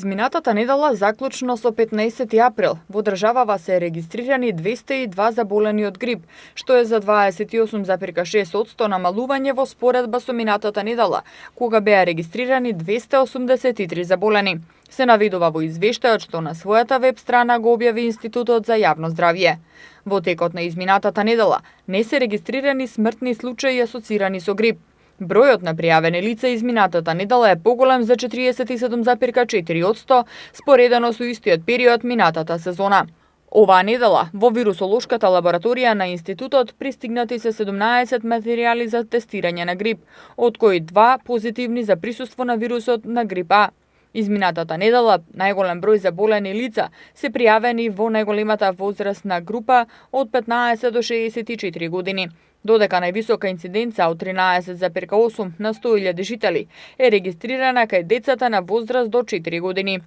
Изминатата недела, заклучно со 15 април, во државава се регистрирани 202 заболени од грип, што е за 28,6% намалување во споредба со минатата недела, кога беа регистрирани 283 заболени. Се наведува во извештајот што на својата веб страна го објави Институтот за јавно здравје. Во текот на изминатата недела не се регистрирани смртни случаи асоцирани со грип. Бројот на пријавени лица изминатата недела е поголем за 47,4% споредено со истиот период минатата сезона. Оваа недела во вирусолошката лабораторија на институтот пристигнати се 17 материјали за тестирање на грип, од кои 2 позитивни за присуство на вирусот на грип А. Изминатата недела најголем број заболени лица се пријавени во најголемата возрастна група од 15 до 64 години, додека највисока инциденца од 13,8 на 100.000 жители е регистрирана кај децата на возраст до 4 години.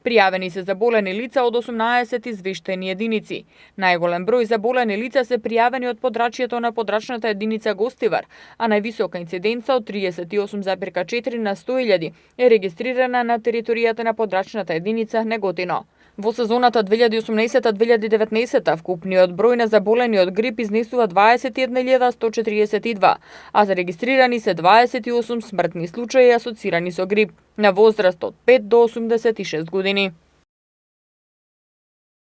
Пријавени се заболени лица од 18 извештени единици. Најголем број заболени лица се пријавени од подрачјето на подрачната единица Гостивар, а највисока инциденца од 38,4 на 100.000 е регистрирана на територијата на подрачната единица Неготино. Во сезоната 2018-2019 вкупниот број на заболени од грип изнесува 21.142, а зарегистрирани се 28 смртни случаи асоцирани со грип на возраст од 5 до 86 години.